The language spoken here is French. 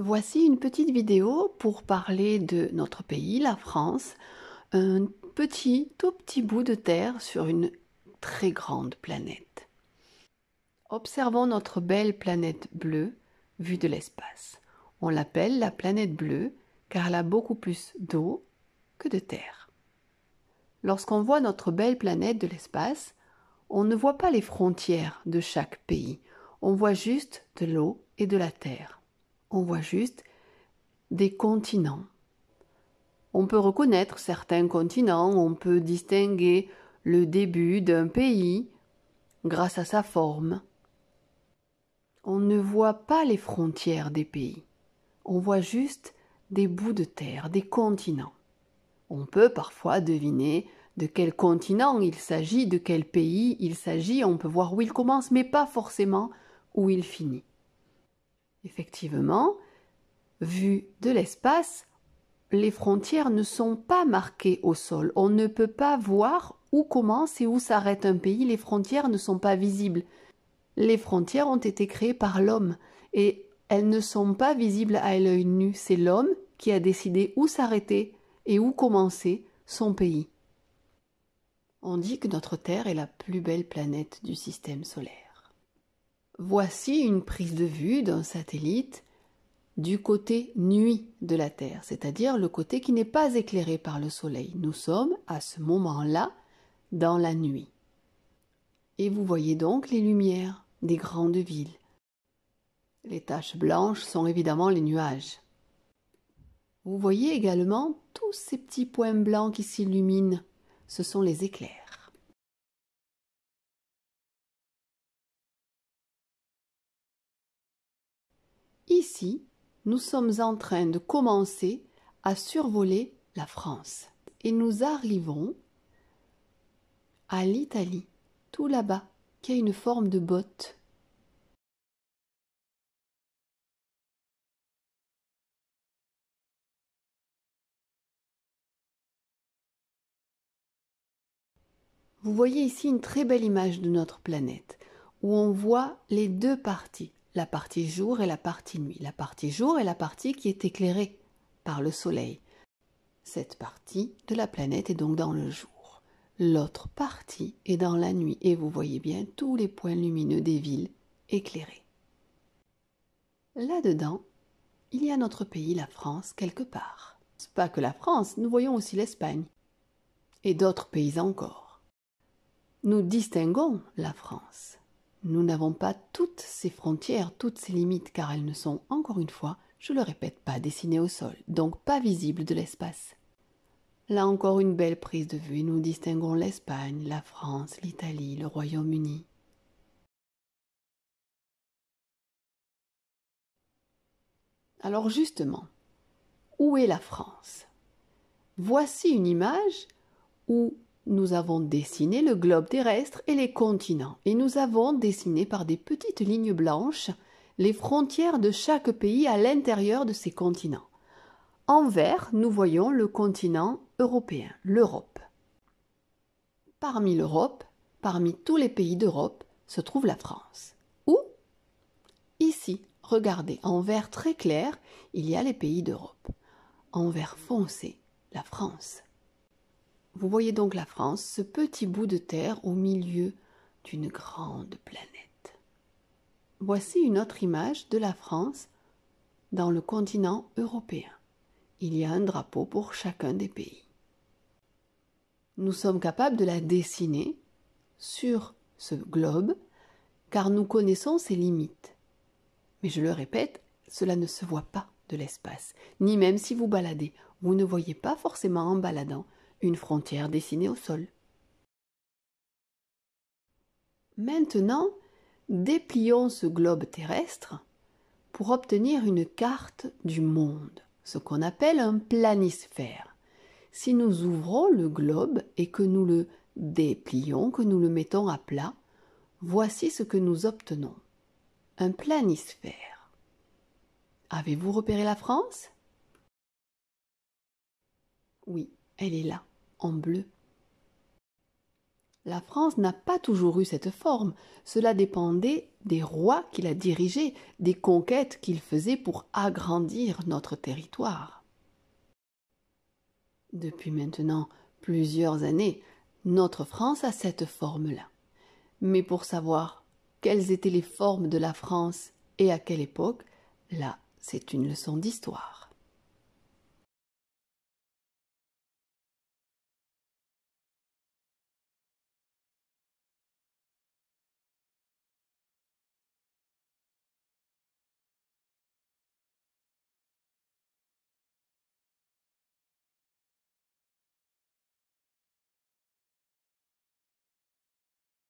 Voici une petite vidéo pour parler de notre pays, la France, un tout petit bout de terre sur une très grande planète. Observons notre belle planète bleue vue de l'espace. On l'appelle la planète bleue car elle a beaucoup plus d'eau que de terre. Lorsqu'on voit notre belle planète de l'espace, on ne voit pas les frontières de chaque pays. On voit juste de l'eau et de la terre. On voit juste des continents. On peut reconnaître certains continents, on peut distinguer le début d'un pays grâce à sa forme. On ne voit pas les frontières des pays. On voit juste des bouts de terre, des continents. On peut parfois deviner de quel continent il s'agit, de quel pays il s'agit, on peut voir où il commence, mais pas forcément où il finit. Effectivement, vu de l'espace, les frontières ne sont pas marquées au sol. On ne peut pas voir où commence et où s'arrête un pays. Les frontières ne sont pas visibles. Les frontières ont été créées par l'homme et elles ne sont pas visibles à l'œil nu. C'est l'homme qui a décidé où s'arrêter et où commencer son pays. On dit que notre Terre est la plus belle planète du système solaire. Voici une prise de vue d'un satellite du côté nuit de la Terre, c'est-à-dire le côté qui n'est pas éclairé par le soleil. Nous sommes à ce moment-là dans la nuit. Et vous voyez donc les lumières des grandes villes. Les taches blanches sont évidemment les nuages. Vous voyez également tous ces petits points blancs qui s'illuminent. Ce sont les éclairs. Ici, nous sommes en train de commencer à survoler la France. Et nous arrivons à l'Italie, tout là-bas, qui a une forme de botte. Vous voyez ici une très belle image de notre planète, où on voit les deux parties, la partie jour et la partie nuit. La partie jour est la partie qui est éclairée par le soleil. Cette partie de la planète est donc dans le jour. L'autre partie est dans la nuit, et vous voyez bien tous les points lumineux des villes éclairés. Là-dedans, il y a notre pays, la France, quelque part. Pas que la France, nous voyons aussi l'Espagne et d'autres pays encore. Nous distinguons la France. Nous n'avons pas toutes ces frontières, toutes ces limites, car elles ne sont, encore une fois, je le répète, pas dessinées au sol, donc pas visibles de l'espace. Là encore une belle prise de vue, nous distinguons l'Espagne, la France, l'Italie, le Royaume-Uni. Alors justement, où est la France? Voici une image où nous avons dessiné le globe terrestre et les continents. Et nous avons dessiné par des petites lignes blanches les frontières de chaque pays à l'intérieur de ces continents. En vert, nous voyons le continent européen, l'Europe. Parmi l'Europe, parmi tous les pays d'Europe, se trouve la France. Où? Ici, regardez, en vert très clair, il y a les pays d'Europe. En vert foncé, la France. Vous voyez donc la France, ce petit bout de terre au milieu d'une grande planète. Voici une autre image de la France dans le continent européen. Il y a un drapeau pour chacun des pays. Nous sommes capables de la dessiner sur ce globe car nous connaissons ses limites. Mais je le répète, cela ne se voit pas de l'espace, ni même si vous baladez. Vous ne voyez pas forcément en baladant une frontière dessinée au sol. Maintenant, déplions ce globe terrestre pour obtenir une carte du monde, ce qu'on appelle un planisphère. Si nous ouvrons le globe et que nous le déplions, que nous le mettons à plat, voici ce que nous obtenons. Un planisphère. Avez-vous repéré la France? Oui, elle est là, en bleu. La France n'a pas toujours eu cette forme. Cela dépendait des rois qui la dirigeaient, des conquêtes qu'ils faisaient pour agrandir notre territoire. Depuis maintenant plusieurs années, notre France a cette forme-là. Mais pour savoir quelles étaient les formes de la France et à quelle époque, là, c'est une leçon d'histoire.